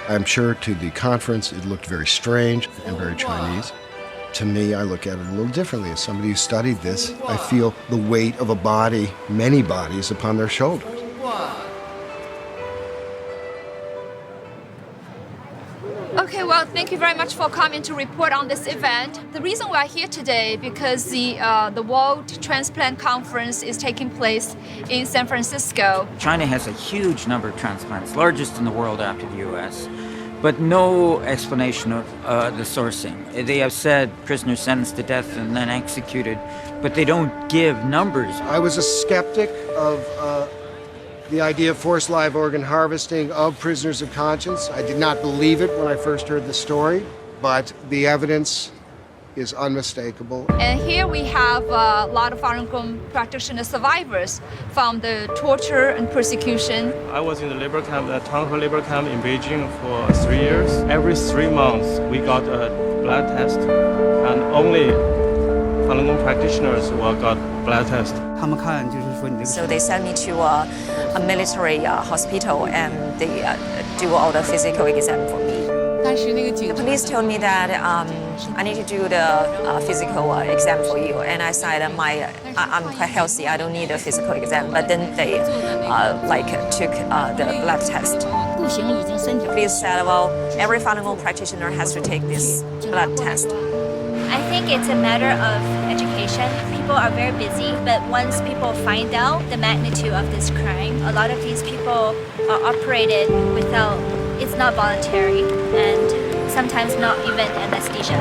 I'm sure to the conference it looked very strange and very Chinese. To me, I look at it a little differently. As somebody who studied this, I feel the weight of a body, many bodies, upon their shoulders. Okay, well, thank you very much for coming to report on this event. The reason we are here today because the World Transplant Conference is taking place in San Francisco. China has a huge number of transplants, largest in the world after the U.S., but no explanation of the sourcing. They have said prisoners sentenced to death and then executed, but they don't give numbers. I was a skeptic of the idea of forced live organ harvesting of prisoners of conscience. I did not believe it when I first heard the story, but the evidence is unmistakable. And here we have a lot of Falun Gong practitioner survivors from the torture and persecution. I was in the labor camp, the Tanghe labor camp in Beijing for 3 years. Every 3 months we got a blood test, and only Falun Gong practitioners will got blood test. So they sent me to a military hospital and they do all the physical exam for me. The police told me that I need to do the physical exam for you, and I said I'm quite healthy, I don't need a physical exam. But then they took the blood test. The police said, well, every Falun Gong practitioner has to take this blood test. I think it's a matter of education. People are very busy, but once people find out the magnitude of this crime, a lot of these people are operated without, it's not voluntary, and sometimes not even anesthesia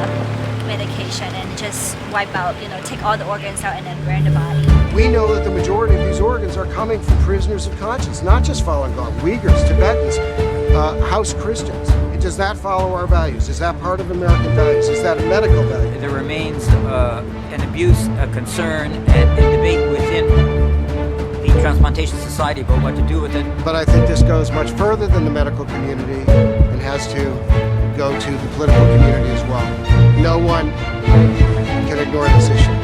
medication, and just wipe out, take all the organs out and then burn the body. We know that the majority of these organs are coming from prisoners of conscience, not just Falun Gong, Uyghurs, Tibetans, House Christians. Does that follow our values? Is that part of American values? Is that a medical value? There remains an abuse, a concern, and debate within the Transplantation Society about what to do with it. But I think this goes much further than the medical community and has to go to the political community as well. No one can ignore this issue.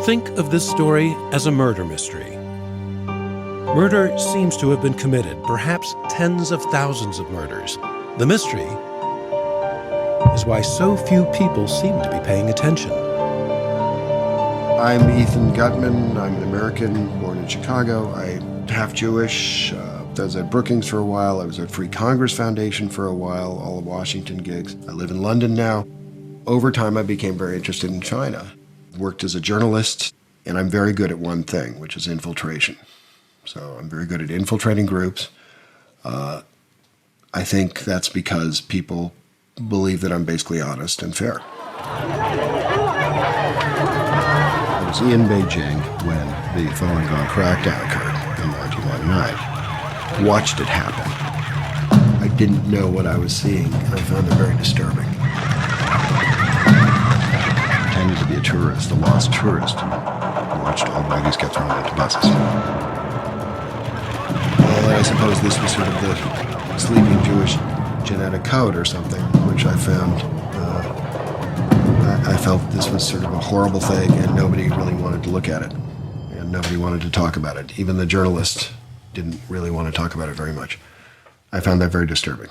Think of this story as a murder mystery. Murder seems to have been committed, perhaps tens of thousands of murders. The mystery is why so few people seem to be paying attention. I'm Ethan Gutman. I'm an American born in Chicago. I'm half Jewish. I was at Brookings for a while. I was at Free Congress Foundation for a while, all of Washington gigs. I live in London now. Over time, I became very interested in China. Worked as a journalist, and I'm very good at one thing, which is infiltration. So I'm very good at infiltrating groups. I think that's because people believe that I'm basically honest and fair. I was in Beijing when the Falun Gong crackdown occurred in 1999. Watched it happen. I didn't know what I was seeing, and I found it very disturbing. Pretended to be a tourist, a lost tourist, who watched old bodies get thrown into buses. Well, I suppose this was sort of the sleeping Jewish genetic code or something, which I found, I felt this was sort of a horrible thing, and nobody really wanted to look at it, and nobody wanted to talk about it. Even the journalists didn't really want to talk about it very much. I found that very disturbing.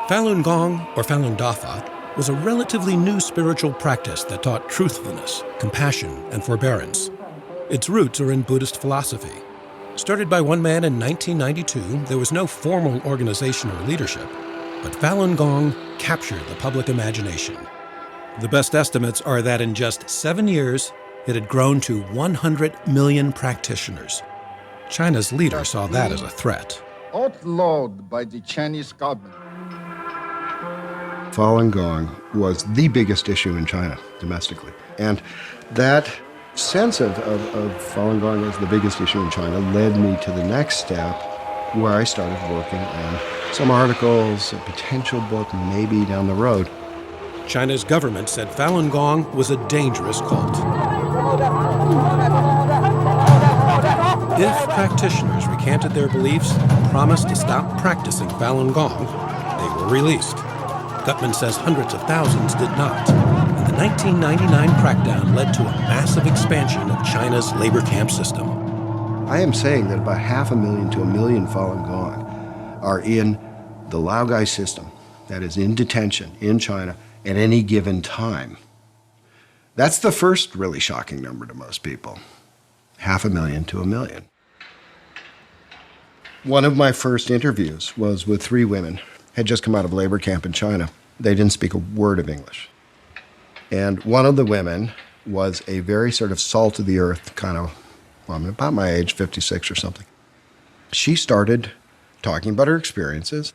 Falun Gong, or Falun Dafa, was a relatively new spiritual practice that taught truthfulness, compassion, and forbearance. Its roots are in Buddhist philosophy. Started by one man in 1992, there was no formal organization or leadership, but Falun Gong captured the public imagination. The best estimates are that in just 7 years, it had grown to 100 million practitioners. China's leader saw that as a threat. Outlawed by the Chinese government. Falun Gong was the biggest issue in China domestically. And that sense of Falun Gong as the biggest issue in China led me to the next step, where I started working on some articles, a potential book maybe down the road. China's government said Falun Gong was a dangerous cult. If practitioners recanted their beliefs and promised to stop practicing Falun Gong, they were released. Gutman says hundreds of thousands did not. And the 1999 crackdown led to a massive expansion of China's labor camp system. I am saying that about 500,000 to 1 million Falun Gong are in the Laogai system, that is in detention in China at any given time. That's the first really shocking number to most people. 500,000 to 1 million. One of my first interviews was with 3 women, had just come out of labor camp in China. They didn't speak a word of English. And one of the women was a very sort of salt of the earth kind of woman, about my age, 56 or something. She started talking about her experiences.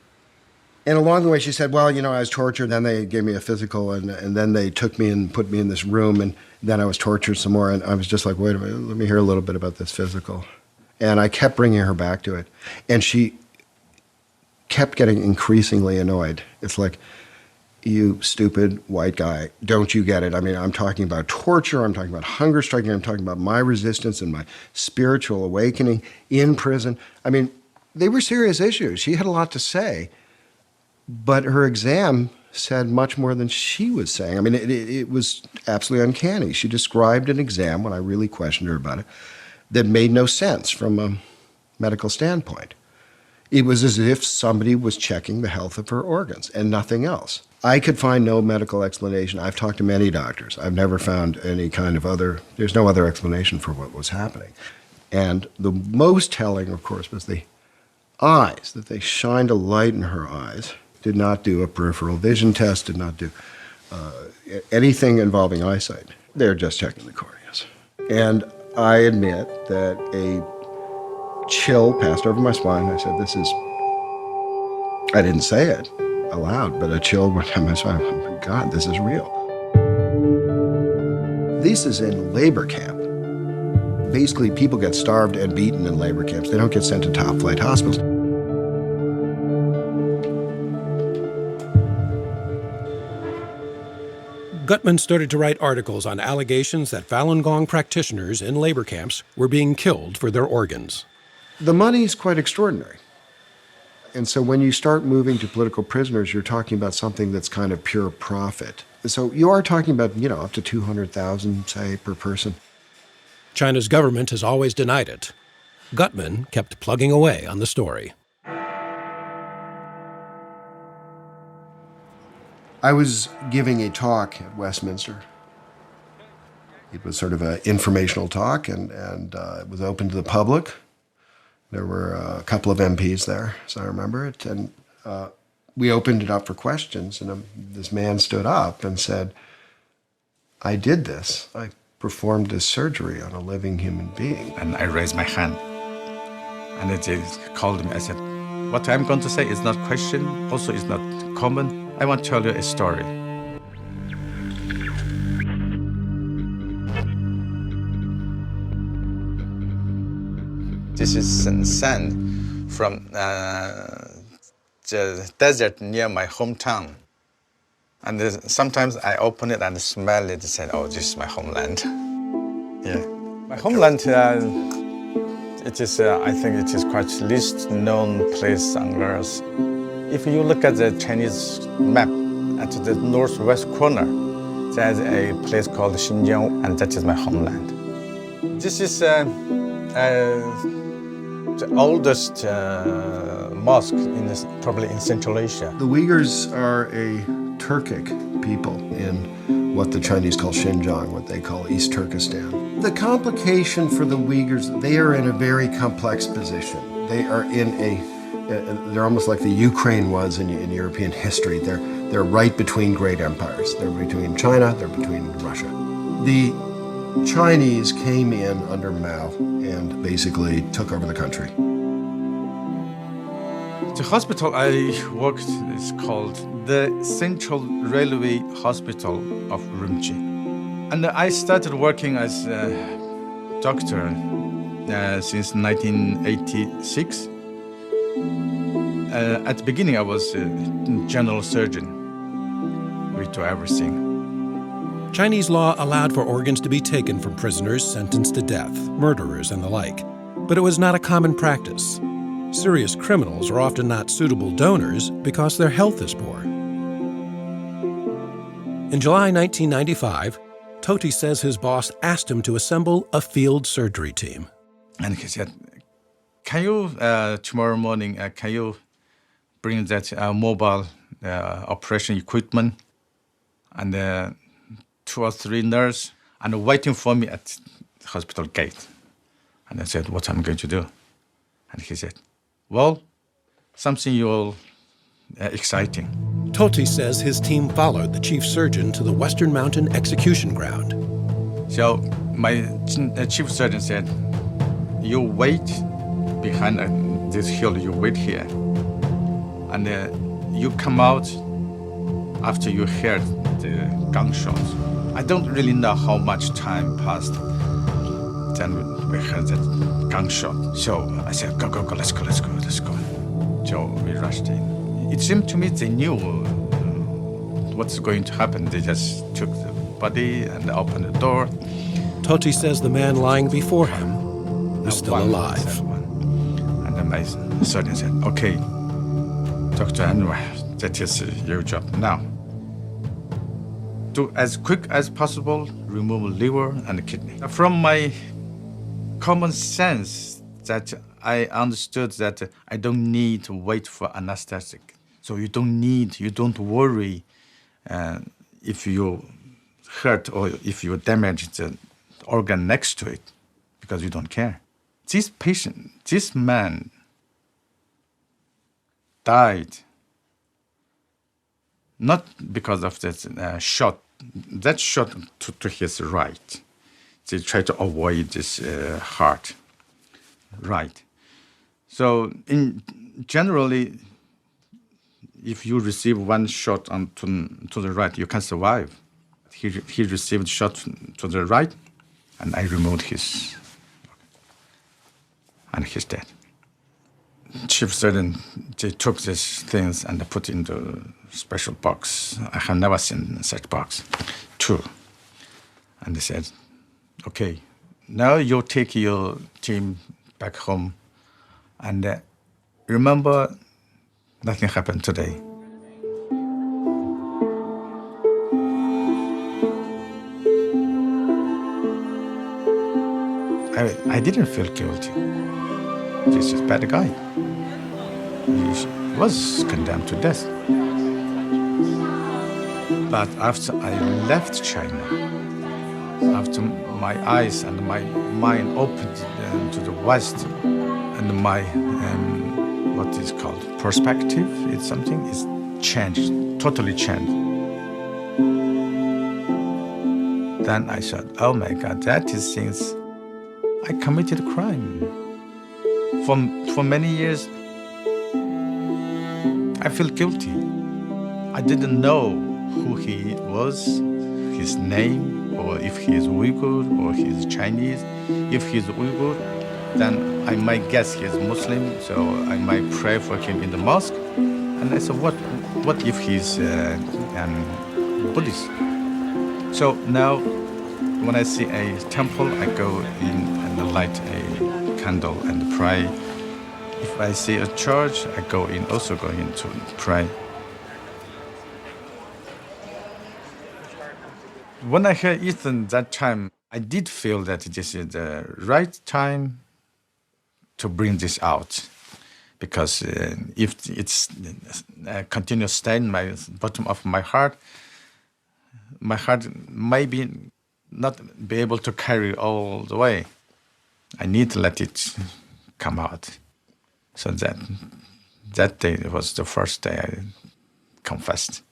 And along the way, she said, well, you know, I was tortured, then they gave me a physical, and then they took me and put me in this room, and then I was tortured some more, and I was just like, wait a minute, let me hear a little bit about this physical. And I kept bringing her back to it. And she kept getting increasingly annoyed. It's like, you stupid white guy, don't you get it? I mean, I'm talking about torture, I'm talking about hunger striking, I'm talking about my resistance and my spiritual awakening in prison. I mean, they were serious issues. She had a lot to say. But her exam said much more than she was saying. I mean, it was absolutely uncanny. She described an exam, when I really questioned her about it, that made no sense from a medical standpoint. It was as if somebody was checking the health of her organs and nothing else. I could find no medical explanation. I've talked to many doctors. I've never found any kind of there's no other explanation for what was happening. And the most telling, of course, was the eyes, that they shined a light in her eyes. Did not do a peripheral vision test, did not do anything involving eyesight. They're just checking the corneas. And I admit that a chill passed over my spine. I said, I didn't say it aloud, but a chill went down my spine. Oh my God, this is real. This is in labor camp. Basically, people get starved and beaten in labor camps. They don't get sent to top-flight hospitals. Gutman started to write articles on allegations that Falun Gong practitioners in labor camps were being killed for their organs. The money's quite extraordinary. And so when you start moving to political prisoners, you're talking about something that's kind of pure profit. So you are talking about, up to 200,000, say, per person. China's government has always denied it. Gutman kept plugging away on the story. I was giving a talk at Westminster. It was sort of an informational talk, and it was open to the public. There were a couple of MPs there, so I remember it. And we opened it up for questions, and this man stood up and said, I did this. I performed this surgery on a living human being. And I raised my hand, and they called me. I said, what I'm going to say is not question, also is not comment. I want to tell you a story. This is sand from the desert near my hometown. And sometimes I open it and smell it and say, oh, this is my homeland. Yeah. My homeland, it is, I think it is quite least known place on earth. If you look at the Chinese map, at the northwest corner, there's a place called Xinjiang, and that is my homeland. This is the oldest mosque probably in Central Asia. The Uyghurs are a Turkic people in what the Chinese call Xinjiang, what they call East Turkestan. The complication for the Uyghurs, they are in a very complex position. They are they're almost like the Ukraine was in European history. They're right between great empires. They're between China, they're between Russia. The Chinese came in under Mao and basically took over the country. The hospital I worked is called the Central Railway Hospital of Urumqi. And I started working as a doctor since 1986. At the beginning, I was a general surgeon. agreed to everything. Chinese law allowed for organs to be taken from prisoners sentenced to death, murderers, and the like. But it was not a common practice. Serious criminals are often not suitable donors because their health is poor. In July 1995, Toti says his boss asked him to assemble a field surgery team. And he said, can you, tomorrow morning, can you bring that mobile operation equipment and 2 or 3 nurses and waiting for me at the hospital gate? And I said, what am I going to do? And he said, well, something you'll exciting. Toti says his team followed the chief surgeon to the Western Mountain execution ground. So my chief surgeon said, you wait behind this hill, you wait here. And you come out after you heard the gunshots. I don't really know how much time passed. Then we heard that gunshot. So I said, go, let's go. So we rushed in. It seemed to me they knew what's going to happen. They just took the body and opened the door. Toti says the man lying before him is still alive. And then my surgeon said, okay, Dr. Anwar, that is your job now. To, as quick as possible, remove liver and kidney. From my common sense, that I understood that I don't need to wait for anesthetic. So you don't worry if you hurt or if you damage the organ next to it, because you don't care. This man died not because of that shot. That shot to his right. They try to avoid this heart. Right. So generally, if you receive one shot to the right, you can survive. He received shot to the right, and I removed his, and he's dead. Chief surgeon, they took these things and they put into special box. I have never seen such box. 2. And they said, okay, now you take your team back home and remember, nothing happened today. I didn't feel guilty. This is a bad guy. He was condemned to death. But after I left China, after my eyes and my mind opened to the West, and my, what is called, perspective, it's something, is changed, totally changed. Then I thought, oh my God, that is since I committed a crime. For many years, I feel guilty. I didn't know who he was, his name, or if he is Uyghur or he is Chinese. If he's Uyghur, then I might guess he is Muslim, so I might pray for him in the mosque. And I said, what if he's Buddhist? So now, when I see a temple, I go in and light a candle and pray. If I see a church, I also go in to pray. When I heard Ethan that time, I did feel that this is the right time to bring this out. Because if it's continues staying in my bottom of my heart maybe not be able to carry all the way. I need to let it come out. So that day was the first day I confessed.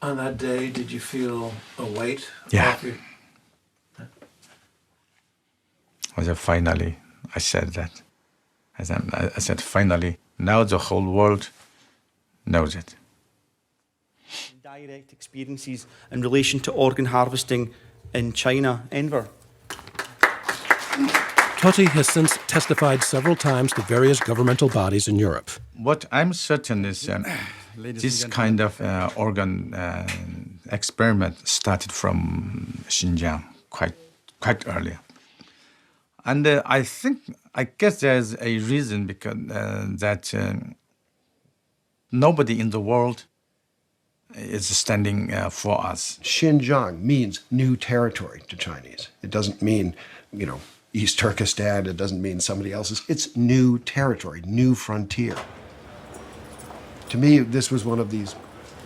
On that day, did you feel a weight? Yeah. Finally, I said that. I said, finally, now the whole world knows it. Direct experiences in relation to organ harvesting in China, Enver. Toti has since testified several times to various governmental bodies in Europe. What I'm certain is this kind of organ experiment started from Xinjiang quite early. And I guess there's a reason because that nobody in the world is standing for us. Xinjiang means new territory to Chinese. It doesn't mean, East Turkestan. It doesn't mean somebody else's. It's new territory, new frontier. To me, this was one of these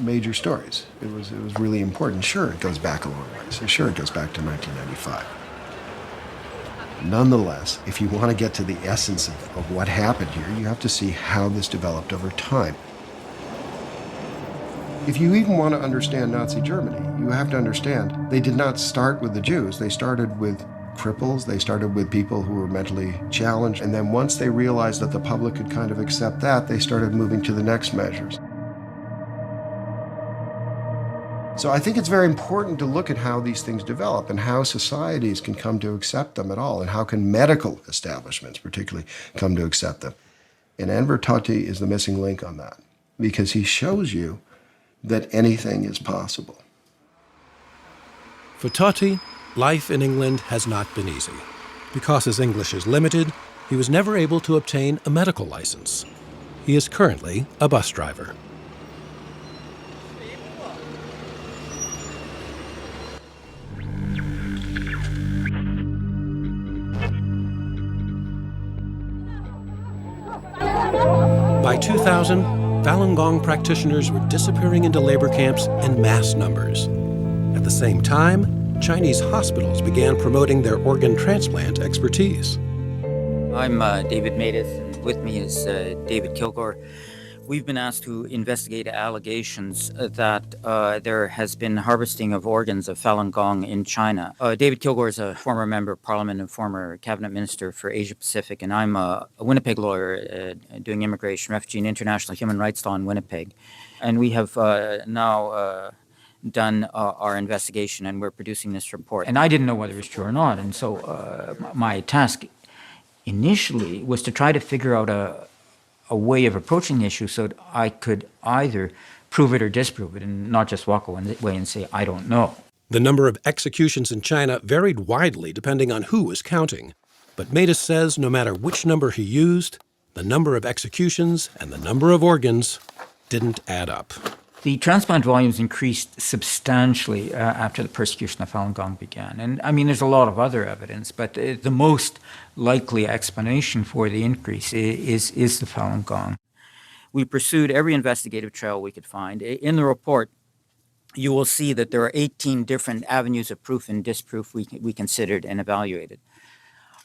major stories. It was really important. Sure, it goes back a long ways. Sure, it goes back to 1995. Nonetheless, if you want to get to the essence of what happened here, you have to see how this developed over time. If you even want to understand Nazi Germany, you have to understand they did not start with the Jews. They started with cripples. They started with people who were mentally challenged. And then once they realized that the public could kind of accept that, they started moving to the next measures. So I think it's very important to look at how these things develop and how societies can come to accept them at all, and how can medical establishments particularly come to accept them. And Enver Tohti is the missing link on that, because he shows you that anything is possible. For Tohti, life in England has not been easy. Because his English is limited, he was never able to obtain a medical license. He is currently a bus driver. By 2000, Falun Gong practitioners were disappearing into labor camps in mass numbers. At the same time, Chinese hospitals began promoting their organ transplant expertise. I'm David Matus, and with me is David Kilgore. We've been asked to investigate allegations that there has been harvesting of organs of Falun Gong in China. David Kilgore is a former member of parliament and former cabinet minister for Asia Pacific, and I'm a Winnipeg lawyer doing immigration, refugee, and international human rights law in Winnipeg. And we have now done our investigation, and we're producing this report. And I didn't know whether it was true or not, and so my task initially was to try to figure out a way of approaching the issue so that I could either prove it or disprove it and not just walk away and say, I don't know. The number of executions in China varied widely depending on who was counting. But Matus says no matter which number he used, the number of executions and the number of organs didn't add up. The transplant volumes increased substantially after the persecution of Falun Gong began. And I mean, there's a lot of other evidence, but the most likely explanation for the increase is the Falun Gong. We pursued every investigative trail we could find. In the report, you will see that there are 18 different avenues of proof and disproof we considered and evaluated.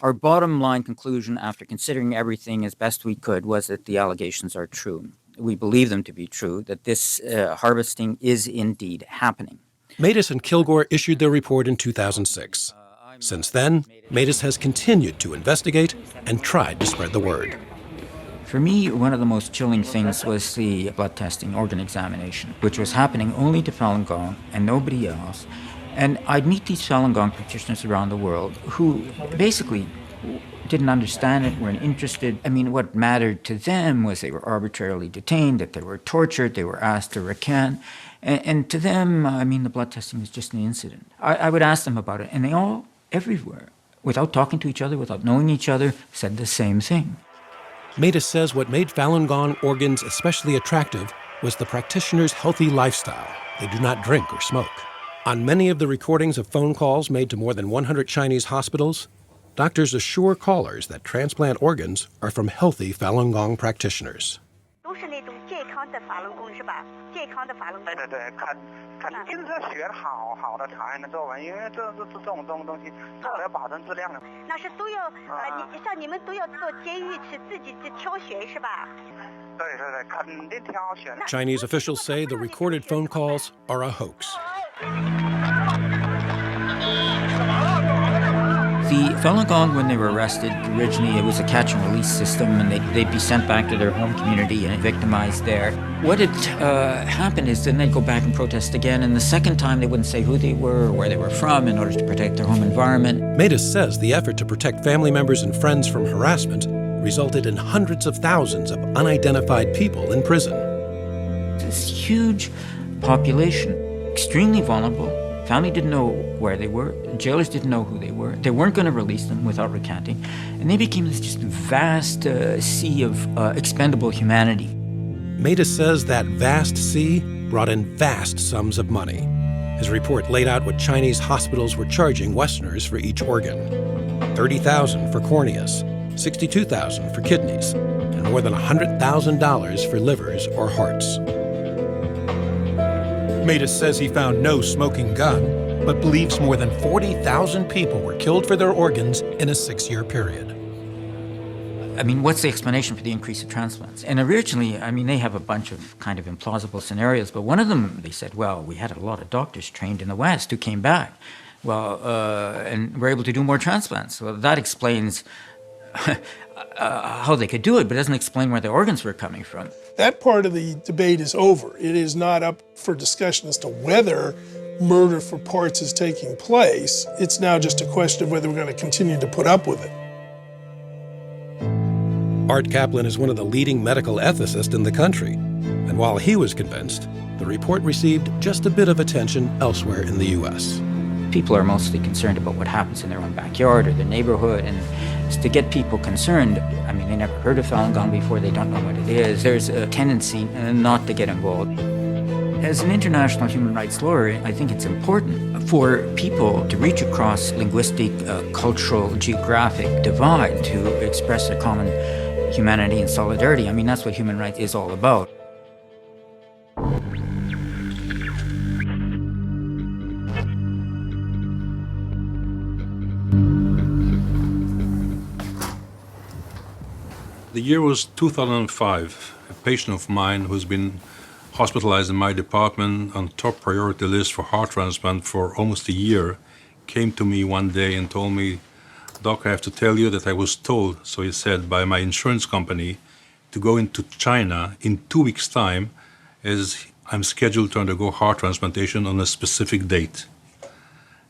Our bottom line conclusion, after considering everything as best we could, was that the allegations are true. We believe them to be true, that this harvesting is indeed happening. Matus and Kilgore issued their report in 2006. Since then, Matus has continued to investigate and tried to spread the word. For me, one of the most chilling things was the blood testing, organ examination, which was happening only to Falun Gong and nobody else. And I'd meet these Falun Gong practitioners around the world who basically didn't understand it, weren't interested. I mean, what mattered to them was they were arbitrarily detained, that they were tortured, they were asked to recant. And to them, I mean, the blood testing was just an incident. I would ask them about it, and they all, everywhere, without talking to each other, without knowing each other, said the same thing. Matus says what made Falun Gong organs especially attractive was the practitioners' healthy lifestyle. They do not drink or smoke. On many of the recordings of phone calls made to more than 100 Chinese hospitals, doctors assure callers that transplant organs are from healthy Falun Gong practitioners. Chinese officials say the recorded phone calls are a hoax. The Falun Gong, when they were arrested, originally it was a catch and release system, and they'd be sent back to their home community and victimized there. What had happened is then they'd go back and protest again, and the second time they wouldn't say who they were or where they were from in order to protect their home environment. Matus says the effort to protect family members and friends from harassment resulted in hundreds of thousands of unidentified people in prison. This huge population extremely vulnerable. Family didn't know where they were. Jailers didn't know who they were. They weren't going to release them without recanting. And they became this just vast sea of expendable humanity. Matus says that vast sea brought in vast sums of money. His report laid out what Chinese hospitals were charging Westerners for each organ. $30,000 for corneas, $62,000 for kidneys, and more than $100,000 for livers or hearts. Matus says he found no smoking gun, but believes more than 40,000 people were killed for their organs in a 6-year period. I mean, what's the explanation for the increase of transplants? And originally, I mean, they have a bunch of kind of implausible scenarios, but one of them, they said, well, we had a lot of doctors trained in the West who came back, and were able to do more transplants. Well, that explains how they could do it, but it doesn't explain where the organs were coming from. That part of the debate is over. It is not up for discussion as to whether murder for parts is taking place. It's now just a question of whether we're going to continue to put up with it. Art Kaplan is one of the leading medical ethicists in the country, and while he was convinced, the report received just a bit of attention elsewhere in the U.S. People are mostly concerned about what happens in their own backyard or their neighborhood, and to get people concerned, I mean, they never heard of Falun Gong before, they don't know what it is. There's a tendency not to get involved. As an international human rights lawyer, I think it's important for people to reach across linguistic, cultural, geographic divide to express a common humanity and solidarity. I mean, that's what human rights is all about. The year was 2005. A patient of mine who's been hospitalized in my department on top priority list for heart transplant for almost a year came to me one day and told me, "Doc, I have to tell you that I was told," so he said, by my insurance company to go into China in 2 weeks' time as I'm scheduled to undergo heart transplantation on a specific date.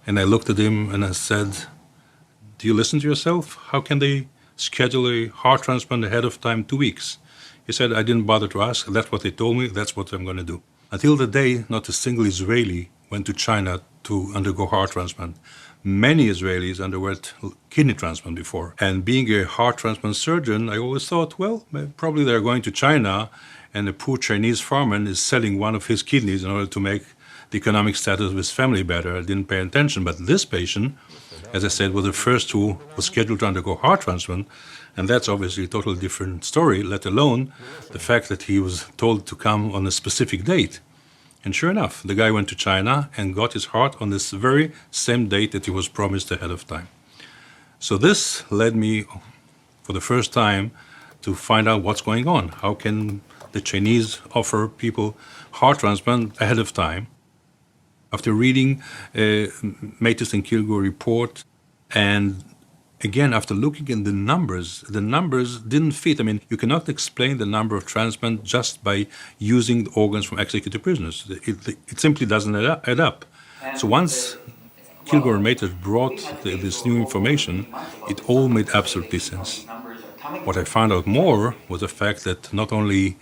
And I looked at him and I said, "Do you listen to yourself? How can they schedule a heart transplant ahead of time 2 weeks?" He said, "I didn't bother to ask. That's what they told me. That's what I'm going to do." Until the day, not a single Israeli went to China to undergo heart transplant. Many Israelis underwent kidney transplant before. And being a heart transplant surgeon, I always thought, well, probably they're going to China and a poor Chinese farmer is selling one of his kidneys in order to make the economic status of his family better. I didn't pay attention. But this patient, as I said, was the first who was scheduled to undergo heart transplant. And that's obviously a totally different story, let alone the fact that he was told to come on a specific date. And sure enough, the guy went to China and got his heart on this very same date that he was promised ahead of time. So this led me, for the first time, to find out what's going on. How can the Chinese offer people heart transplant ahead of time? After reading Matus and Kilgore report, and again, after looking at the numbers didn't fit. I mean, you cannot explain the number of transplants just by using the organs from executed prisoners. It simply doesn't add up. So once Kilgore and Matus brought this new information, it all made absolutely sense. What I found out more was the fact that not only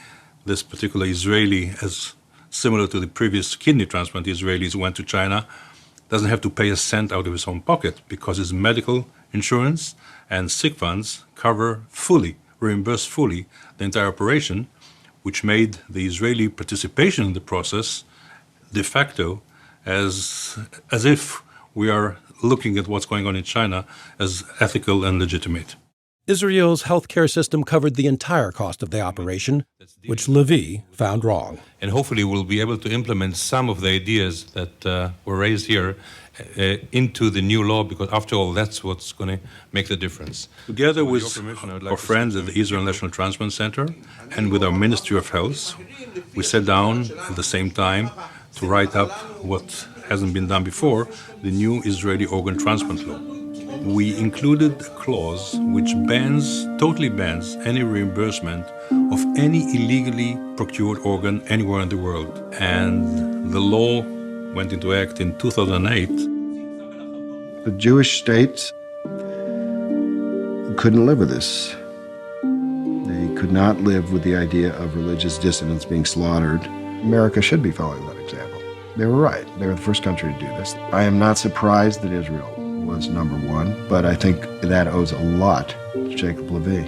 this particular Israeli, as similar to the previous kidney transplant Israelis who went to China, doesn't have to pay a cent out of his own pocket because his medical insurance and sick funds reimburse fully the entire operation, which made the Israeli participation in the process de facto as if we are looking at what's going on in China as ethical and legitimate. Israel's healthcare system covered the entire cost of the operation, which Levy found wrong. And hopefully we'll be able to implement some of the ideas that were raised here into the new law, because after all, that's what's going to make the difference. Together with our friends at the Israel National Transplant Center and with our Ministry of Health, we sat down at the same time to write up what hasn't been done before, the new Israeli organ transplant law. We included a clause which totally bans any reimbursement of any illegally procured organ anywhere in the world. And the law went into act in 2008. The Jewish state couldn't live with this. They could not live with the idea of religious dissidents being slaughtered. America should be following that example. They were right. They were the first country to do this. I am not surprised that Israel was number one, but I think that owes a lot to Jacob Levy.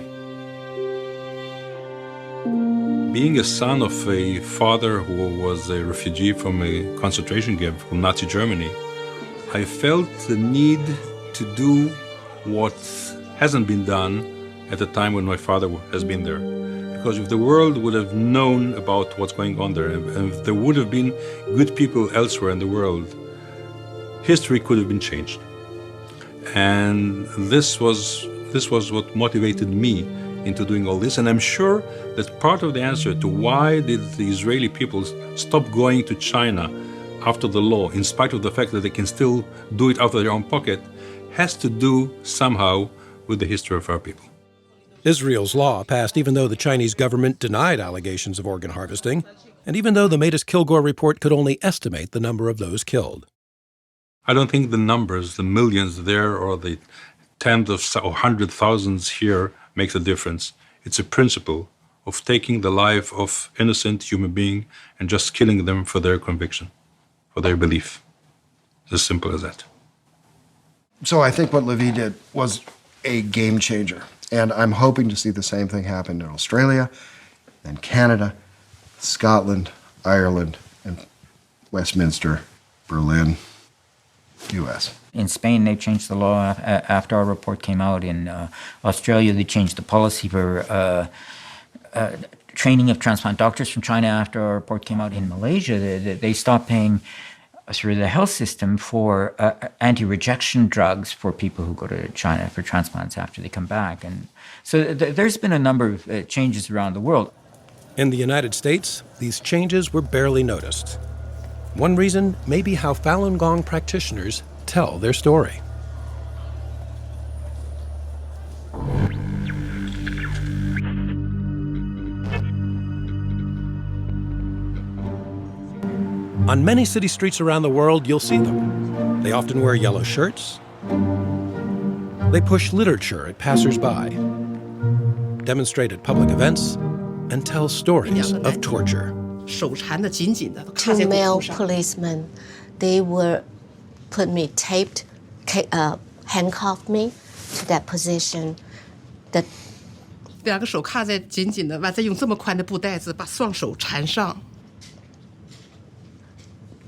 Being a son of a father who was a refugee from a concentration camp from Nazi Germany, I felt the need to do what hasn't been done at the time when my father has been there. Because if the world would have known about what's going on there, and if there would have been good people elsewhere in the world, history could have been changed. And this was what motivated me into doing all this. And I'm sure that part of the answer to why did the Israeli people stop going to China after the law, in spite of the fact that they can still do it out of their own pocket, has to do somehow with the history of our people. Israel's law passed even though the Chinese government denied allegations of organ harvesting, and even though the Mattis-Kilgore report could only estimate the number of those killed. I don't think the numbers, the millions there or the tens of or hundred thousands here makes a difference. It's a principle of taking the life of innocent human being and just killing them for their conviction, for their belief. It's as simple as that. So I think what Levy did was a game changer. And I'm hoping to see the same thing happen in Australia, and Canada, Scotland, Ireland, and Westminster, Berlin, U.S. In Spain, they changed the law after our report came out. In Australia, they changed the policy for training of transplant doctors from China after our report came out. In Malaysia, they stopped paying through the health system for anti-rejection drugs for people who go to China for transplants after they come back. And so there's been a number of changes around the world. In the United States, these changes were barely noticed. One reason may be how Falun Gong practitioners tell their story. On many city streets around the world, you'll see them. They often wear yellow shirts. They push literature at passers-by, demonstrate at public events, and tell stories of torture. Two male policemen, they were put me taped, handcuffed me to that position. That 两个手卡在紧紧的，完再用这么宽的布带子把双手缠上。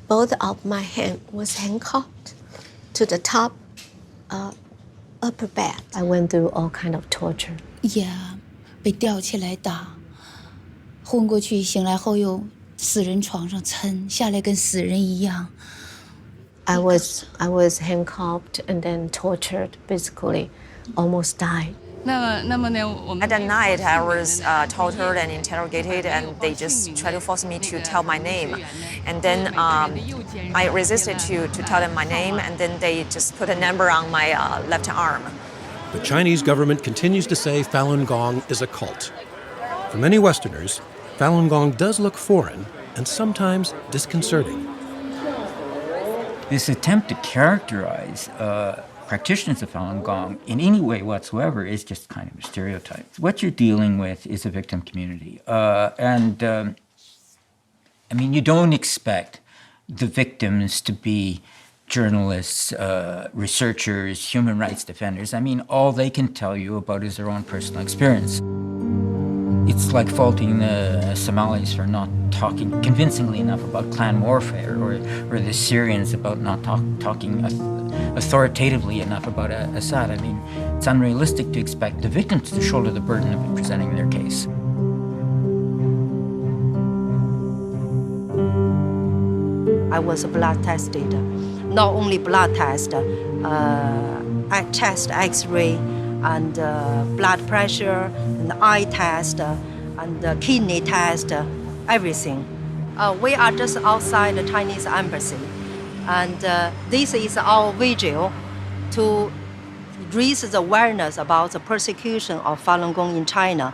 Both of my hand was handcuffed to the top upper back. I went through all kind of torture. Yeah, 被吊起来打，昏过去，醒来后又死人床上抻下来，跟死人一样。I was handcuffed and then tortured, basically, almost died. At that night, I was tortured and interrogated, and they just tried to force me to tell my name. And then I resisted to tell them my name, and then they just put a number on my left arm. The Chinese government continues to say Falun Gong is a cult. For many Westerners, Falun Gong does look foreign and sometimes disconcerting. This attempt to characterize practitioners of Falun Gong in any way whatsoever is just kind of a stereotype. What you're dealing with is a victim community. I mean, you don't expect the victims to be journalists, researchers, human rights defenders. I mean, all they can tell you about is their own personal experience. It's like faulting the Somalis for not talking convincingly enough about clan warfare, or the Syrians about not talking authoritatively enough about Assad. I mean, it's unrealistic to expect the victims to shoulder the burden of presenting their case. I was blood tested, not only blood test, chest X-ray, and blood pressure, and eye test, and kidney test, everything. We are just outside the Chinese embassy, and this is our vigil to raise the awareness about the persecution of Falun Gong in China.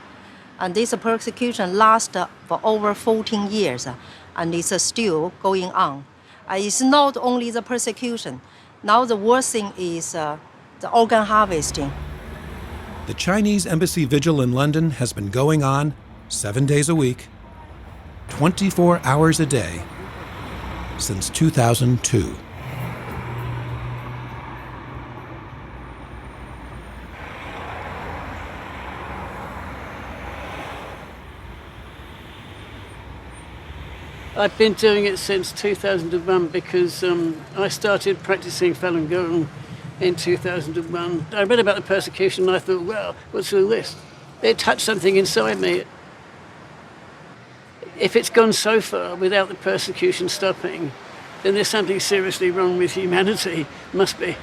And this persecution lasts for over 14 years, and it's still going on. It's not only the persecution. Now the worst thing is the organ harvesting. The Chinese embassy vigil in London has been going on 7 days a week, 24 hours a day, since 2002. I've been doing it since 2001 because I started practicing Falun Gong in 2001. I read about the persecution and I thought, well, what's all this? It touched something inside me. If it's gone so far without the persecution stopping, then there's something seriously wrong with humanity, must be.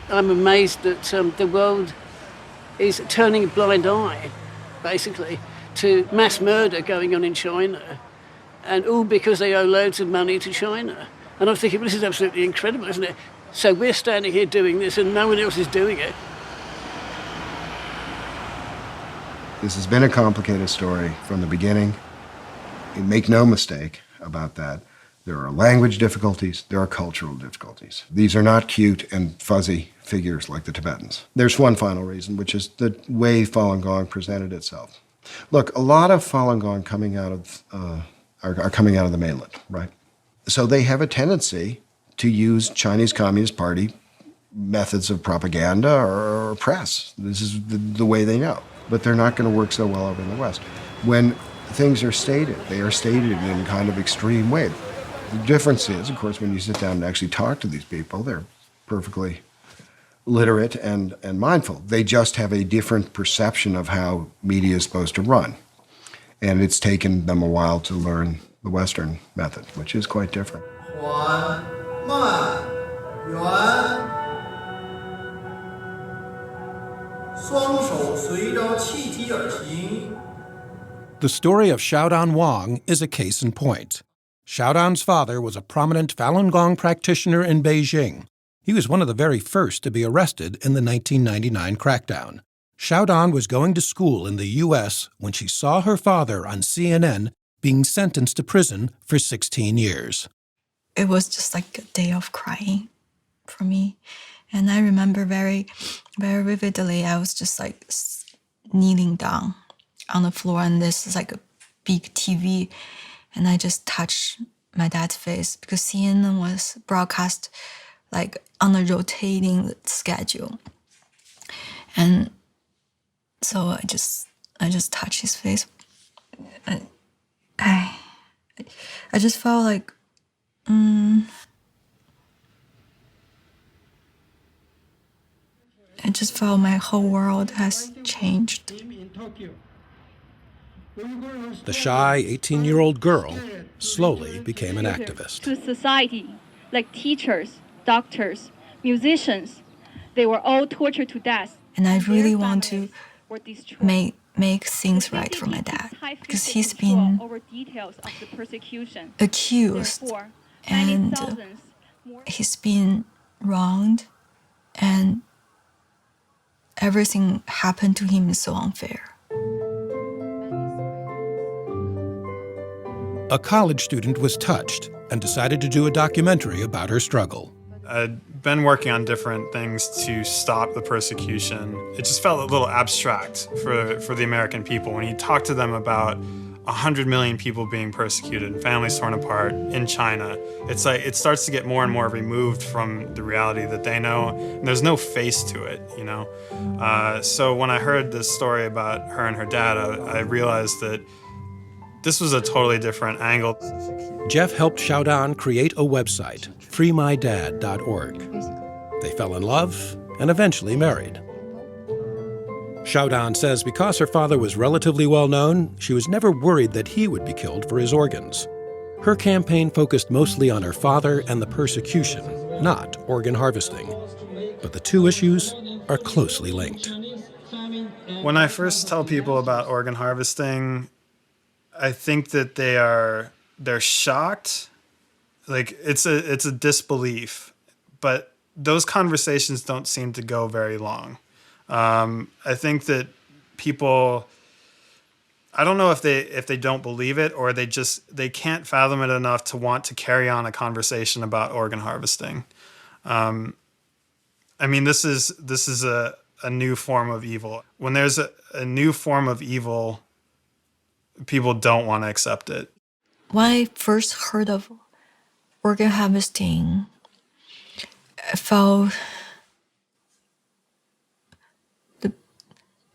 I'm amazed that the world is turning a blind eye, basically, to mass murder going on in China, and all because they owe loads of money to China. And I'm thinking, well, this is absolutely incredible, isn't it? So we're standing here doing this and no one else is doing it. This has been a complicated story from the beginning. And make no mistake about that. There are language difficulties, there are cultural difficulties. These are not cute and fuzzy figures like the Tibetans. There's one final reason, which is the way Falun Gong presented itself. Look, a lot of Falun Gong are coming out of the mainland, right? So they have a tendency to use Chinese Communist Party methods of propaganda or press. This is the way they know. But they're not going to work so well over in the West. When things are stated, they are stated in a kind of extreme way. The difference is, of course, when you sit down and actually talk to these people, they're perfectly literate and mindful. They just have a different perception of how media is supposed to run. And it's taken them a while to learn the Western method, which is quite different. The story of Xiaodan Wang is a case in point. Xiaodan's father was a prominent Falun Gong practitioner in Beijing. He was one of the very first to be arrested in the 1999 crackdown. Xiaodan was going to school in the U.S. when she saw her father on CNN being sentenced to prison for 16 years. It was just like a day of crying for me. And I remember very, very vividly, I was just like kneeling down on the floor, and this is like a big TV, and I just touched my dad's face because CNN was broadcast like on a rotating schedule. And so I just touched his face. I just felt like, I just felt my whole world has changed. The shy 18-year-old girl slowly became an activist. To society, like teachers, doctors, musicians, they were all tortured to death. And I really want to make things right for my dad, because he's been accused and he's been wronged, and everything happened to him is so unfair. A college student was touched and decided to do a documentary about her struggle. I'd been working on different things to stop the persecution. It just felt a little abstract for the American people. When you talk to them about 100 million people being persecuted and families torn apart in China, it's like it starts to get more and more removed from the reality that they know, and there's no face to it, you know? So when I heard this story about her and her dad, I realized that this was a totally different angle. Jeff helped Xiaodan create a website, freemydad.org. They fell in love and eventually married. Xiaodan says because her father was relatively well known, she was never worried that he would be killed for his organs. Her campaign focused mostly on her father and the persecution, not organ harvesting. But the two issues are closely linked. When I first tell people about organ harvesting, I think that they're shocked. Like it's a disbelief, but those conversations don't seem to go very long. I think that people, I don't know if they don't believe it or they can't fathom it enough to want to carry on a conversation about organ harvesting. I mean, this is a new form of evil. When there's a new form of evil, people don't want to accept it. when I first heard of organ harvesting, I felt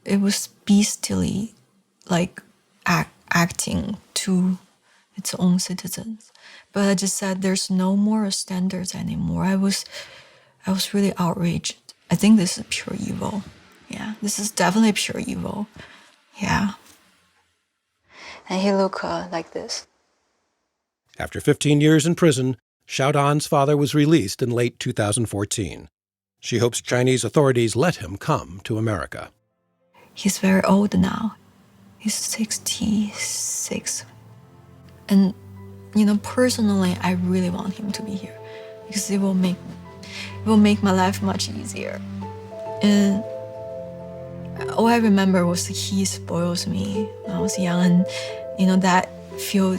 it was beastly, like acting to its own citizens. But I just said there's no more standards anymore. I was really outraged. I think this is pure evil. Yeah, this is definitely pure evil. Yeah. And he looked like this. After 15 years in prison, Xiaodan's father was released in late 2014. She hopes Chinese authorities let him come to America. He's very old now. He's 66. And, personally, I really want him to be here because it will make my life much easier. And all I remember was he spoils me when I was young, and, that feel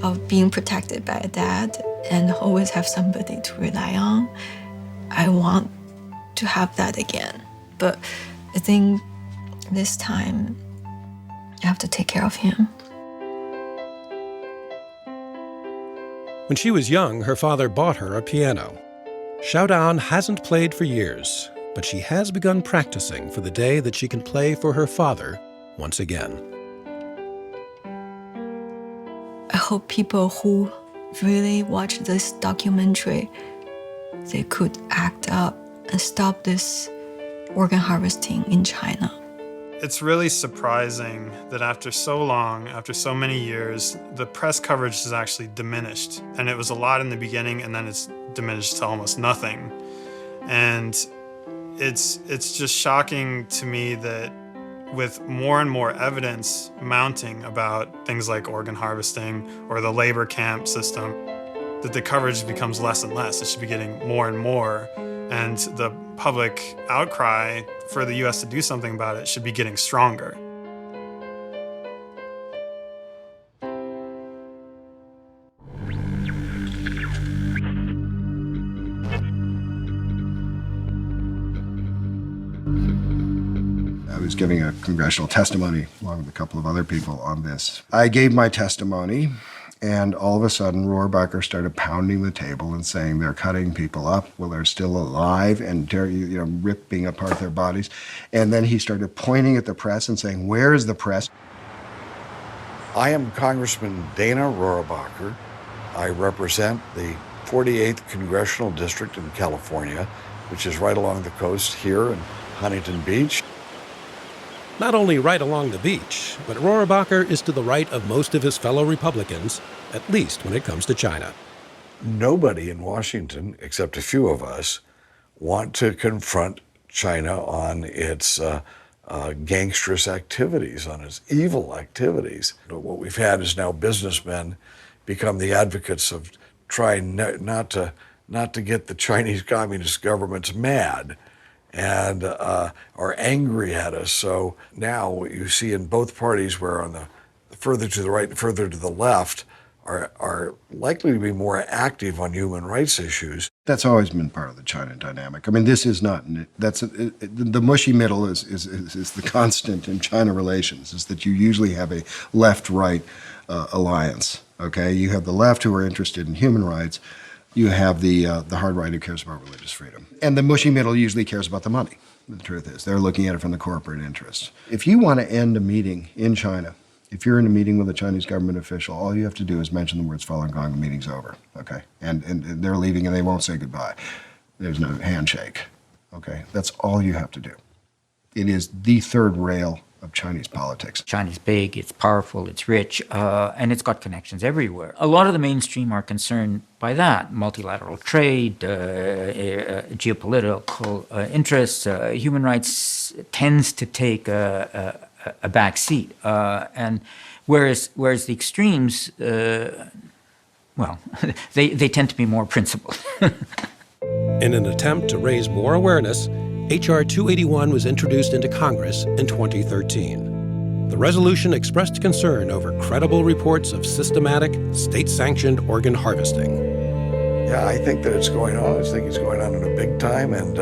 of being protected by a dad and always have somebody to rely on. I want to have that again. But I think this time I have to take care of him. When she was young, her father bought her a piano. Xiaodan hasn't played for years, but she has begun practicing for the day that she can play for her father once again. I hope people who really watch this documentary, they could act up and stop this organ harvesting in China. It's really surprising that after so long, after so many years, the press coverage has actually diminished. And it was a lot in the beginning, and then it's diminished to almost nothing. And it's just shocking to me that with more and more evidence mounting about things like organ harvesting or the labor camp system, that the coverage becomes less and less. It should be getting more and more. And the public outcry for the US to do something about it should be getting stronger. I was giving a congressional testimony along with a couple of other people on this. I gave my testimony, and all of a sudden Rohrabacher started pounding the table and saying they're cutting people up while they're still alive and ripping apart their bodies. And then he started pointing at the press and saying, "Where is the press?" I am Congressman Dana Rohrabacher. I represent the 48th Congressional District in California, which is right along the coast here in Huntington Beach. Not only right along the beach, but Rohrabacher is to the right of most of his fellow Republicans, at least when it comes to China. Nobody in Washington, except a few of us, want to confront China on its gangsterous activities, on its evil activities. What we've had is now businessmen become the advocates of trying not to get the Chinese Communist governments mad and are angry at us. So now what you see in both parties, where on the further to the right and further to the left are likely to be more active on human rights issues. That's always been part of the China dynamic. I mean, this is not, the mushy middle is the constant in China relations, is that you usually have a left-right alliance, okay? You have the left who are interested in human rights. You have the hard right who cares about religious freedom. And the mushy middle usually cares about the money. The truth is, they're looking at it from the corporate interest. If you want to end a meeting in China, if you're in a meeting with a Chinese government official, all you have to do is mention the words Falun Gong, the meeting's over, okay? And they're leaving and they won't say goodbye. There's no handshake, okay? That's all you have to do. It is the third rail of Chinese politics. China's big, it's powerful, it's rich, and it's got connections everywhere. A lot of the mainstream are concerned by that. Multilateral trade, geopolitical interests, human rights tends to take a back seat. And whereas the extremes, well, they tend to be more principled. In an attempt to raise more awareness, H.R. 281 was introduced into Congress in 2013. The resolution expressed concern over credible reports of systematic, state-sanctioned organ harvesting. Yeah, I think that it's going on. I think it's going on in a big time, and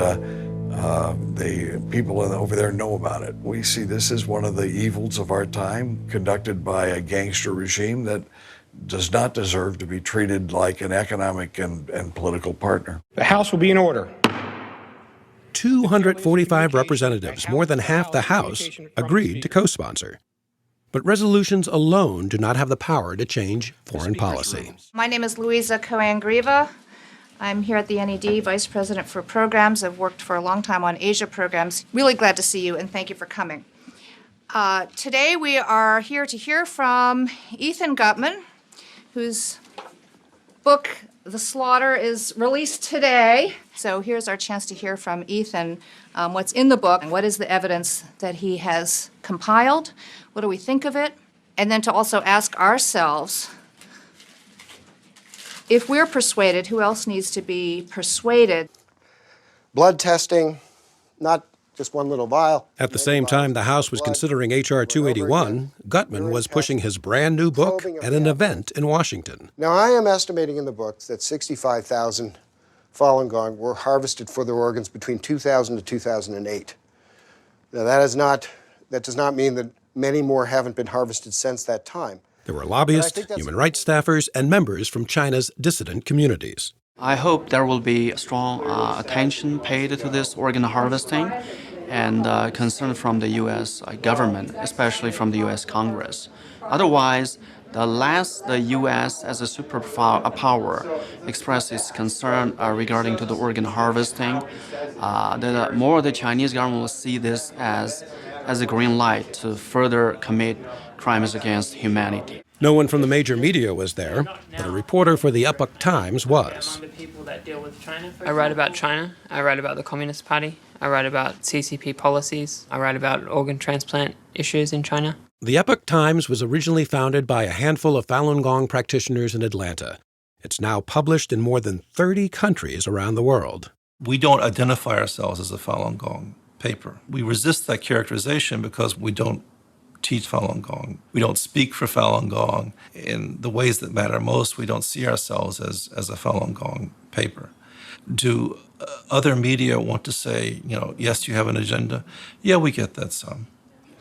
the people over there know about it. We see this as one of the evils of our time, conducted by a gangster regime that does not deserve to be treated like an economic and political partner. The House will be in order. 245 representatives, more than half the House, agreed to co-sponsor. But resolutions alone do not have the power to change foreign policy. My name is Louisa Cohen-Grieva. I'm here at the NED, Vice President for Programs. I've worked for a long time on Asia programs. Really glad to see you, and thank you for coming. Today we are here to hear from Ethan Gutmann, whose book, The Slaughter, is released today. So here's our chance to hear from Ethan what's in the book and what is the evidence that he has compiled. What do we think of it? And then to also ask ourselves, if we're persuaded, who else needs to be persuaded? Blood testing, not just one little vial. At the same time the House was considering H.R. 281, Gutmann was pushing his brand new book at an event in Washington. Now, I am estimating in the book that 65,000 Falun Gong were harvested for their organs between 2000 to 2008. Now, that does not mean that many more haven't been harvested since that time. There were lobbyists, human rights staffers, and members from China's dissident communities. I hope there will be strong attention paid to this organ harvesting and concern from the U.S. government, especially from the U.S. Congress. Otherwise, the less the U.S. as a superpower expresses concern regarding to the organ harvesting, the more the Chinese government will see this as a green light to further commit crimes against humanity. No one from the major media was there, but a reporter for the Epoch Times was. I write about China, I write about the Communist Party, I write about CCP policies, I write about organ transplant issues in China. The Epoch Times was originally founded by a handful of Falun Gong practitioners in Atlanta. It's now published in more than 30 countries around the world. We don't identify ourselves as a Falun Gong paper. We resist that characterization because we don't teach Falun Gong. We don't speak for Falun Gong. In the ways that matter most, we don't see ourselves as a Falun Gong paper. Do other media want to say, yes, you have an agenda? Yeah, we get that some.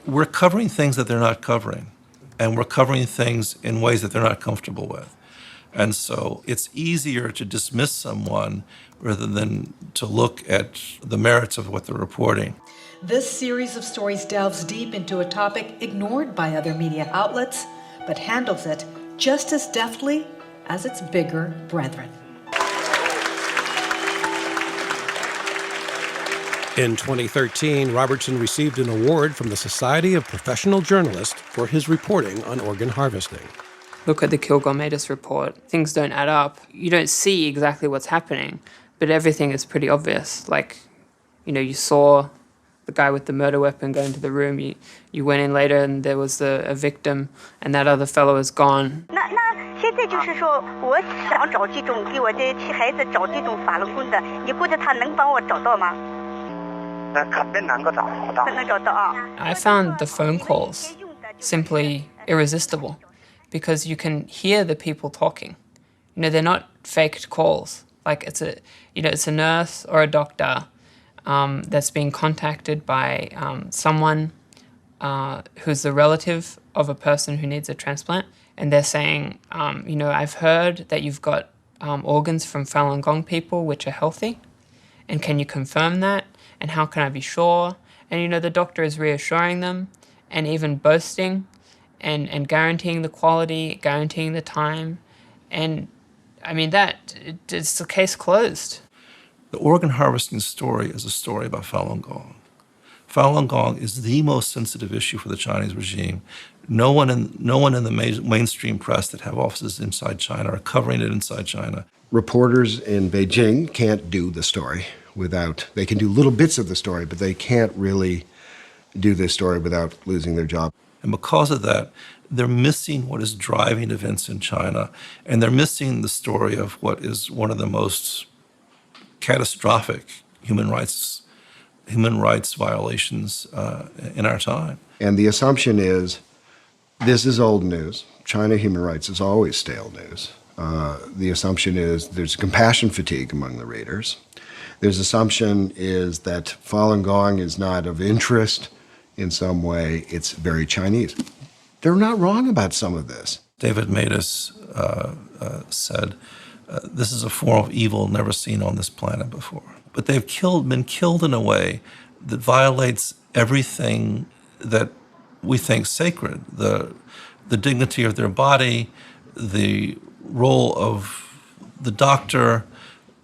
We're covering things that they're not covering, and we're covering things in ways that they're not comfortable with. And so it's easier to dismiss someone rather than to look at the merits of what they're reporting. This series of stories delves deep into a topic ignored by other media outlets, but handles it just as deftly as its bigger brethren. In 2013, Robertson received an award from the Society of Professional Journalists for his reporting on organ harvesting. Look at the Kilgour-Matus report. Things don't add up. You don't see exactly what's happening, but everything is pretty obvious. Like, you saw the guy with the murder weapon go into the room. You went in later and there was a victim, and that other fellow is gone. 现在就是说，我想找这种给我的孩子找这种法轮功的，你估计他能帮我找到吗？肯定能够找到。能找到啊。I found the phone calls simply irresistible because you can hear the people talking. They're not faked calls. Like it's a nurse or a doctor that's being contacted by someone who's the relative of a person who needs a transplant. And they're saying, I've heard that you've got organs from Falun Gong people which are healthy. And can you confirm that? And how can I be sure? And, the doctor is reassuring them and even boasting and guaranteeing the quality, guaranteeing the time. And, it's the case closed. The organ harvesting story is a story about Falun Gong. Falun Gong is the most sensitive issue for the Chinese regime. No one in the mainstream press that have offices inside China are covering it inside China. Reporters in Beijing can't do the story they can do little bits of the story, but they can't really do this story without losing their job. And because of that, they're missing what is driving events in China, and they're missing the story of what is one of the most catastrophic human rights violations in our time. And the assumption is, this is old news. China human rights is always stale news. The assumption is there's compassion fatigue among the readers. There's assumption is that Falun Gong is not of interest in some way. It's very Chinese. They're not wrong about some of this. David Matus said, this is a form of evil never seen on this planet before. But they've been killed in a way that violates everything that we think sacred, the dignity of their body, the role of the doctor,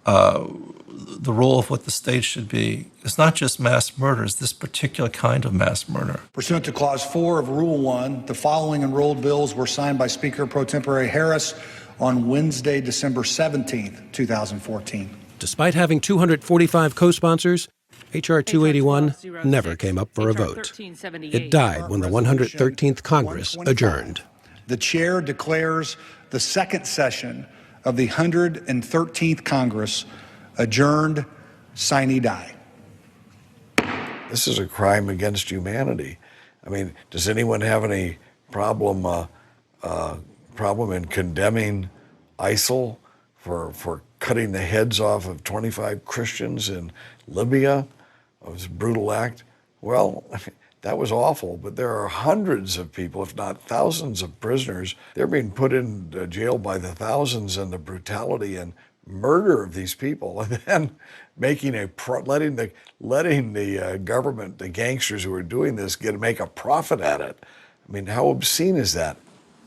the role of what the state should be. It's not just mass murder, it's this particular kind of mass murder. Pursuant to Clause 4 of Rule 1, the following enrolled bills were signed by Speaker Pro Tempore Harris on Wednesday, December 17th, 2014. Despite having 245 co-sponsors, H.R. 281 never came up for a vote. It died when the 113th Congress adjourned. The chair declares the second session of the 113th Congress adjourned sine die. This is a crime against humanity. I mean, does anyone have any problem in condemning ISIL for cutting the heads off of 25 Christians in Libya? It was a brutal act. Well, that was awful, but there are hundreds of people, if not thousands of prisoners. They're being put in jail by the thousands, and the brutality and murder of these people, and then letting the government, the gangsters who are doing this, make a profit at it. I mean, how obscene is that?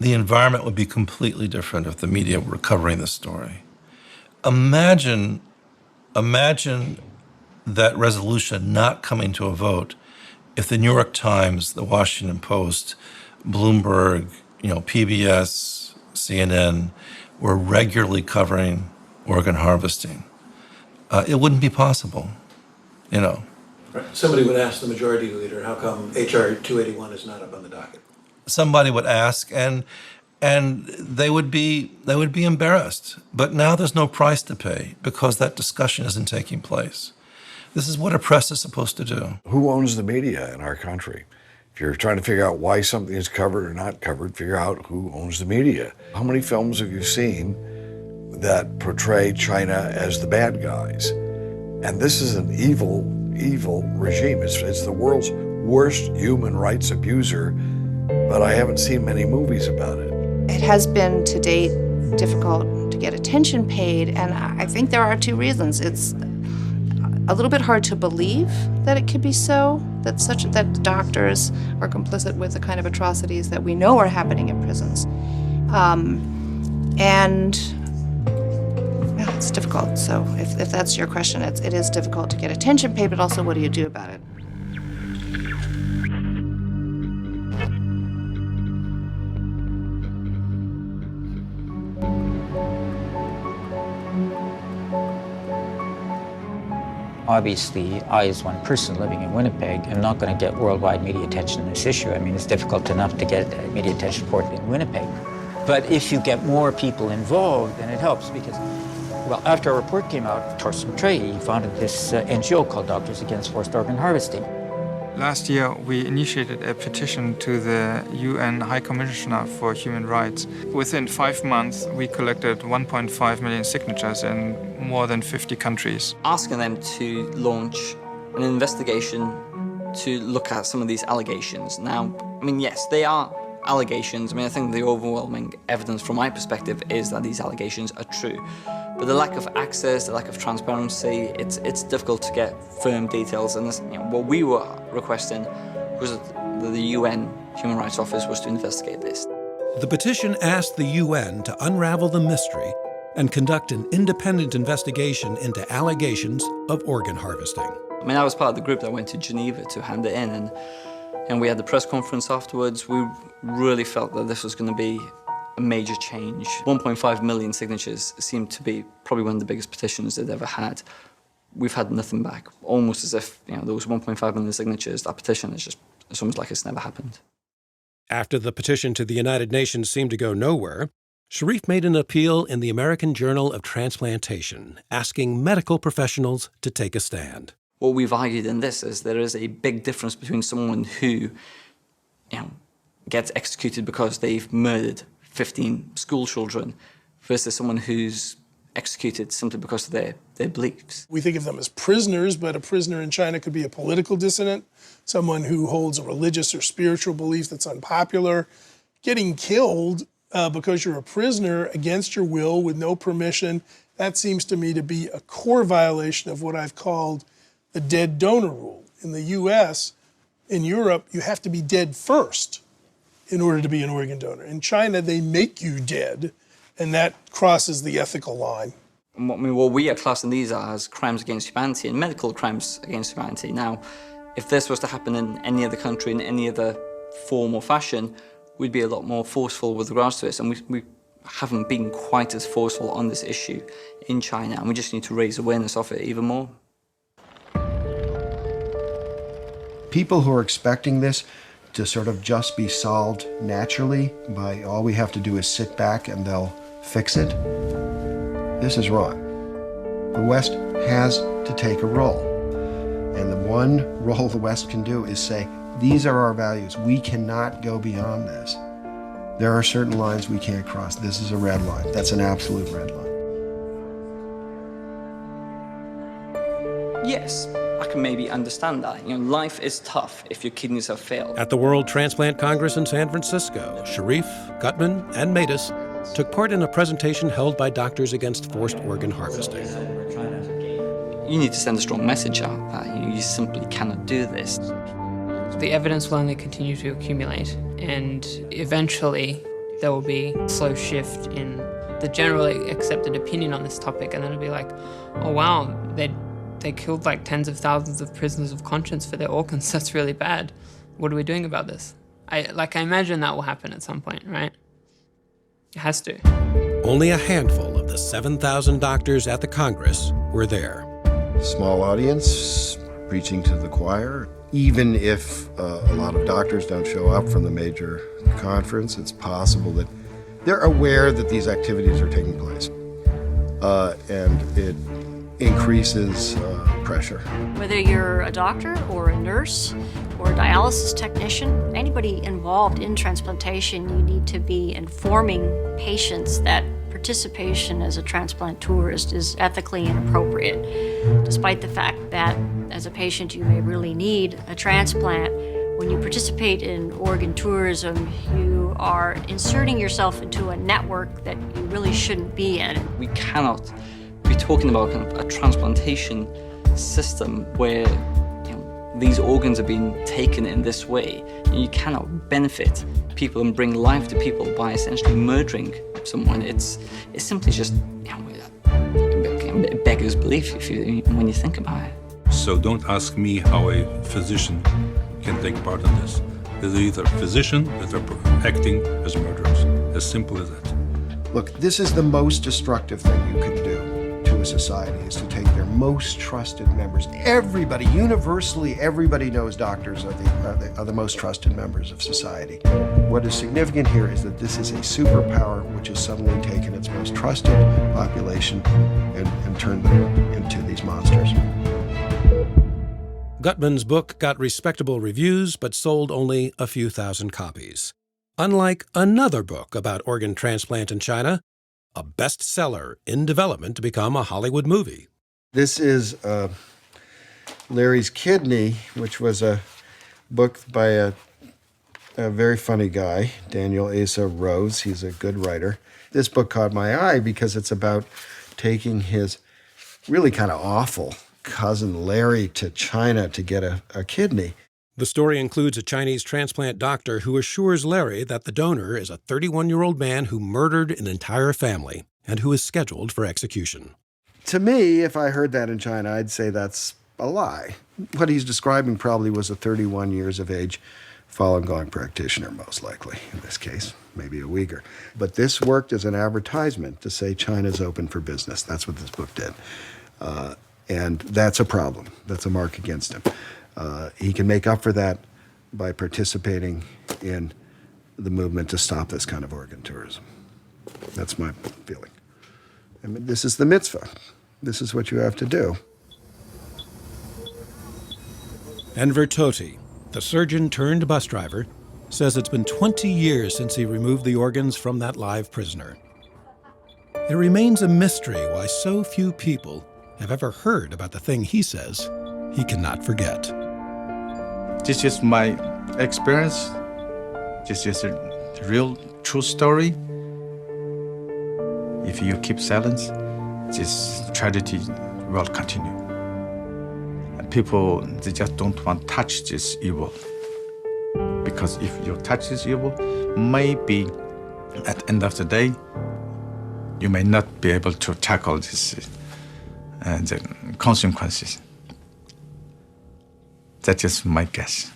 The environment would be completely different if the media were covering this story. Imagine that resolution not coming to a vote if the New York Times, the Washington Post, Bloomberg, PBS, CNN were regularly covering organ harvesting. It wouldn't be possible, Right. Somebody would ask the majority leader, how come H.R. 281 is not up on the docket? Somebody would ask, and they would be embarrassed. But now there's no price to pay because that discussion isn't taking place. This is what a press is supposed to do. Who owns the media in our country? If you're trying to figure out why something is covered or not covered, figure out who owns the media. How many films have you seen that portray China as the bad guys? And this is an evil, evil regime. It's the world's worst human rights abuser, but I haven't seen many movies about it. It has been, to date, difficult to get attention paid, and I think there are two reasons. It's a little bit hard to believe that it could be so, that doctors are complicit with the kind of atrocities that we know are happening in prisons. And it's difficult. So if that's your question, it is difficult to get attention paid, but also what do you do about it? Obviously, I, as one person living in Winnipeg, am not going to get worldwide media attention on this issue. I mean, it's difficult enough to get media attention for it in Winnipeg. But if you get more people involved, then it helps because, well, after our report came out, Torsten Trehi founded this NGO called Doctors Against Forced Organ Harvesting. Last year, we initiated a petition to the UN High Commissioner for Human Rights. Within 5 months, we collected 1.5 million signatures in more than 50 countries. Asking them to launch an investigation to look at some of these allegations. Now, I mean, yes, they are allegations. I mean, I think the overwhelming evidence from my perspective is that these allegations are true. But the lack of access, the lack of transparency, it's difficult to get firm details. And this, what we were requesting was that the UN Human Rights Office was to investigate this. The petition asked the UN to unravel the mystery and conduct an independent investigation into allegations of organ harvesting. I mean, I was part of the group that went to Geneva to hand it in, and we had the press conference afterwards. We really felt that this was going to be a major change. 1.5 million signatures seemed to be probably one of the biggest petitions they'd ever had. We've had nothing back, almost as if those 1.5 million signatures, that petition is it's almost like it's never happened. After the petition to the United Nations seemed to go nowhere, Sharif made an appeal in the American Journal of Transplantation, asking medical professionals to take a stand. What we've argued in this is there is a big difference between someone who gets executed because they've murdered 15 school children versus someone who's executed simply because of their beliefs. We think of them as prisoners, but a prisoner in China could be a political dissident, someone who holds a religious or spiritual belief that's unpopular. Getting killed because you're a prisoner against your will with no permission. That seems to me to be a core violation of what I've called the dead donor rule. In the US, in Europe, you have to be dead first in order to be an organ donor. In China, they make you dead, and that crosses the ethical line. What we are classing these as crimes against humanity and medical crimes against humanity. Now, if this was to happen in any other country, in any other form or fashion, we'd be a lot more forceful with regards to this, and we haven't been quite as forceful on this issue in China, and we just need to raise awareness of it even more. People who are expecting this to sort of just be solved naturally by all we have to do is sit back and they'll fix it, this is wrong. The West has to take a role. And the one role the West can do is say, these are our values. We cannot go beyond this. There are certain lines we can't cross. This is a red line. That's an absolute red line. Yes, I can maybe understand that. Life is tough if your kidneys have failed. At the World Transplant Congress in San Francisco, Sharif, Gutman, and Matus took part in a presentation held by Doctors Against Forced Organ Harvesting. You need to send a strong message out that you simply cannot do this. The evidence will only continue to accumulate, and eventually there will be a slow shift in the generally accepted opinion on this topic, and then it'll be like, oh wow, they killed like tens of thousands of prisoners of conscience for their organs. That's really bad. What are we doing about this? I imagine that will happen at some point, right? It has to. Only a handful of the 7,000 doctors at the Congress were there. Small audience, preaching to the choir. Even if a lot of doctors don't show up from the major conference, it's possible that they're aware that these activities are taking place. And it increases pressure. Whether you're a doctor or a nurse or a dialysis technician, anybody involved in transplantation, you need to be informing patients that participation as a transplant tourist is ethically inappropriate, despite the fact that as a patient you may really need a transplant. When you participate in organ tourism, you are inserting yourself into a network that you really shouldn't be in. We cannot be talking about kind of a transplantation system where these organs are being taken in this way. And you cannot benefit people and bring life to people by essentially murdering someone. It's simply just it beggars belief when you think about it. So don't ask me how a physician can take part in this. They're either physicians that are acting as murderers. As simple as that. Look, this is the most destructive thing you can do to a society, is to take their most trusted members. Everybody, universally, everybody knows doctors are the most trusted members of society. What is significant here is that this is a superpower which has suddenly taken its most trusted population and turned them into these monsters. Gutman's book got respectable reviews but sold only a few thousand copies. Unlike another book about organ transplant in China, a bestseller in development to become a Hollywood movie. This is Larry's Kidney, which was a book by a very funny guy, Daniel Asa Rose. He's a good writer. This book caught my eye because it's about taking his really kind of awful cousin Larry to China to get a kidney. The story includes a Chinese transplant doctor who assures Larry that the donor is a 31-year-old man who murdered an entire family and who is scheduled for execution. To me, if I heard that in China, I'd say that's a lie. What he's describing probably was a 31 years of age Falun Gong practitioner, most likely, in this case, maybe a Uyghur. But this worked as an advertisement to say China's open for business. That's what this book did. And that's a problem. That's a mark against him. He can make up for that by participating in the movement to stop this kind of organ tourism. That's my feeling. I mean, this is the mitzvah. This is what you have to do. Enver Toti, the surgeon turned bus driver, says it's been 20 years since he removed the organs from that live prisoner. It remains a mystery why so few people have ever heard about the thing he says he cannot forget. This is my experience. This is a real true story. If you keep silence, this tragedy will continue. People, they just don't want to touch this evil. Because if you touch this evil, maybe at the end of the day, you may not be able to tackle this the consequences. That is my guess.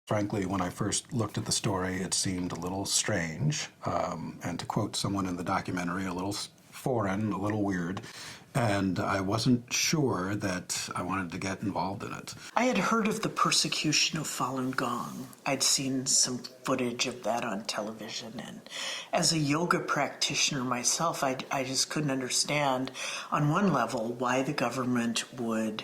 Frankly, when I first looked at the story, it seemed a little strange, and to quote someone in the documentary, a little foreign, a little weird, and I wasn't sure that I wanted to get involved in it. I had heard of the persecution of Falun Gong. I'd seen some footage of that on television, and as a yoga practitioner myself, I just couldn't understand, on one level, why the government would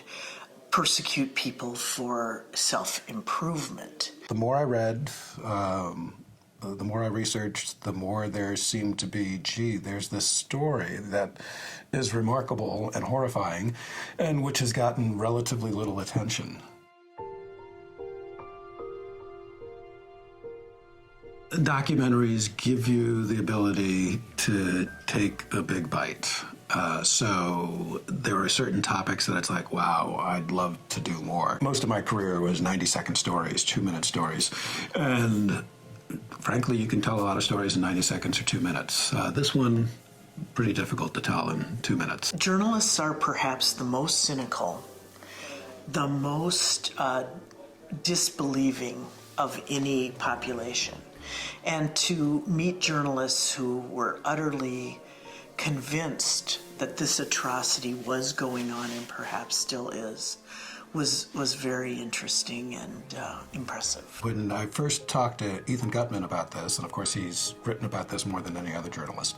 persecute people for self-improvement. The more I read, the more I researched, the more there seemed to be, gee, there's this story that is remarkable and horrifying, and which has gotten relatively little attention. Documentaries give you the ability to take a big bite. So there are certain topics that it's like, wow, I'd love to do more. Most of my career was 90-second stories, 2-minute stories. And frankly, you can tell a lot of stories in 90 seconds or 2 minutes. This one, pretty difficult to tell in 2 minutes. Journalists are perhaps the most cynical, the most disbelieving of any population. And to meet journalists who were utterly convinced that this atrocity was going on and perhaps still is, was very interesting and impressive. When I first talked to Ethan Gutman about this, and of course he's written about this more than any other journalist,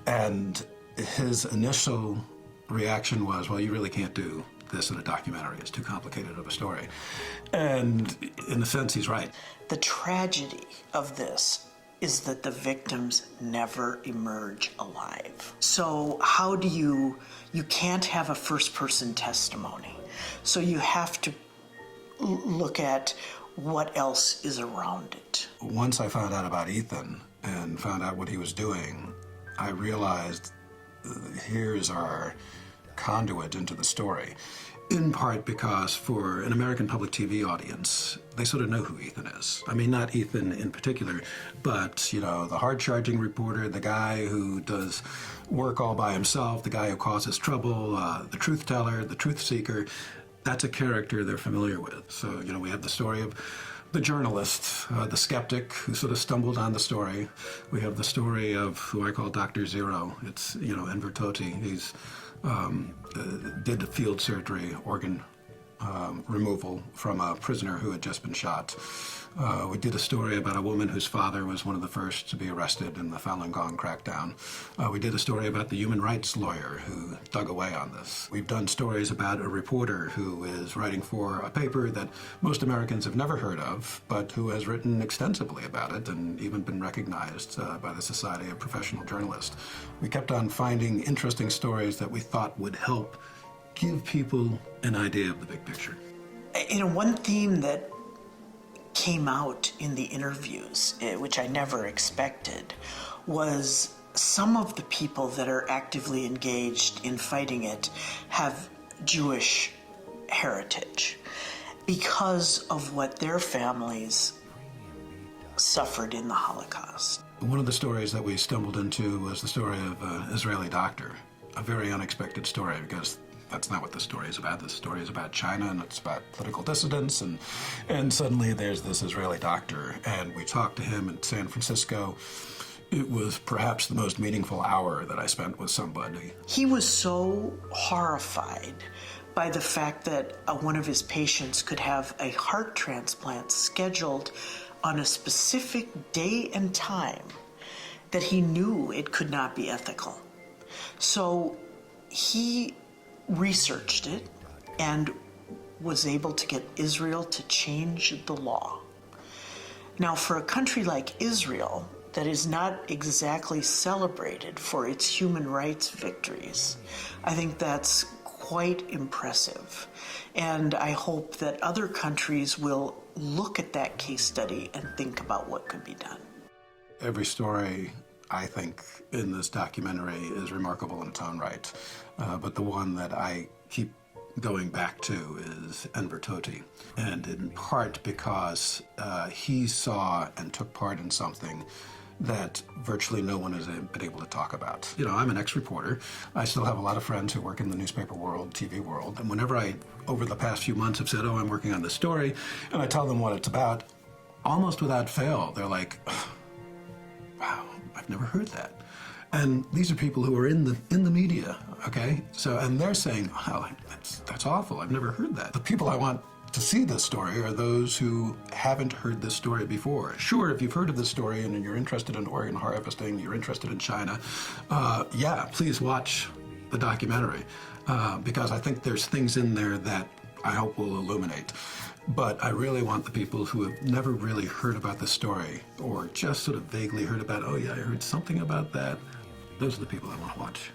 and his initial reaction was, well, you really can't do this in a documentary. It's too complicated of a story. And in a sense, he's right. The tragedy of this is that the victims never emerge alive. So how do you can't have a first-person testimony. So you have to look at what else is around it. Once I found out about Ethan and found out what he was doing, I realized here's our conduit into the story. In part because for an American public TV audience, they sort of know who Ethan is. I mean, not Ethan in particular, but, you know, the hard-charging reporter, the guy who does work all by himself, the guy who causes trouble, the truth teller, the truth seeker. That's a character they're familiar with. So, you know, we have the story of the journalist, the skeptic who sort of stumbled on the story. We have the story of who I call Dr. Zero. It's, you know, Enver Tohti. He's did field surgery, organ removal from a prisoner who had just been shot. We did a story about a woman whose father was one of the first to be arrested in the Falun Gong crackdown. We did a story about the human rights lawyer who dug away on this. We've done stories about a reporter who is writing for a paper that most Americans have never heard of, but who has written extensively about it and even been recognized by the Society of Professional Journalists. We kept on finding interesting stories that we thought would help give people an idea of the big picture. You know, one theme that came out in the interviews, which I never expected, was some of the people that are actively engaged in fighting it have Jewish heritage. because of what their families suffered in the Holocaust. One of the stories that we stumbled into was the story of an Israeli doctor, a very unexpected story because that's not what the story is about. The story is about China and it's about political dissidents and suddenly there's this Israeli doctor and we talked to him in San Francisco. It was perhaps the most meaningful hour that I spent with somebody. He was so horrified by the fact that one of his patients could have a heart transplant scheduled on a specific day and time that he knew it could not be ethical. So he researched it and was able to get Israel to change the law. Now, for a country like Israel that is not exactly celebrated for its human rights victories, I think that's quite impressive. And I hope that other countries will look at that case study and think about what could be done. Every story, I think, in this documentary is remarkable in its own right. But the one that I keep going back to is Enver Tohti. And in part because he saw and took part in something that virtually no one has been able to talk about. You know, I'm an ex-reporter. I still have a lot of friends who work in the newspaper world, TV world. And whenever I, over the past few months, have said, oh, I'm working on this story, and I tell them what it's about, almost without fail, they're like, wow, I've never heard that. And these are people who are in the media, okay? So, and they're saying, wow, that's awful, I've never heard that. The people I want to see this story are those who haven't heard this story before. Sure, if you've heard of this story and you're interested in organ harvesting, you're interested in China, yeah, please watch the documentary because I think there's things in there that I hope will illuminate. But I really want the people who have never really heard about the story or just sort of vaguely heard about, oh yeah, I heard something about that. Those are the people I want to watch.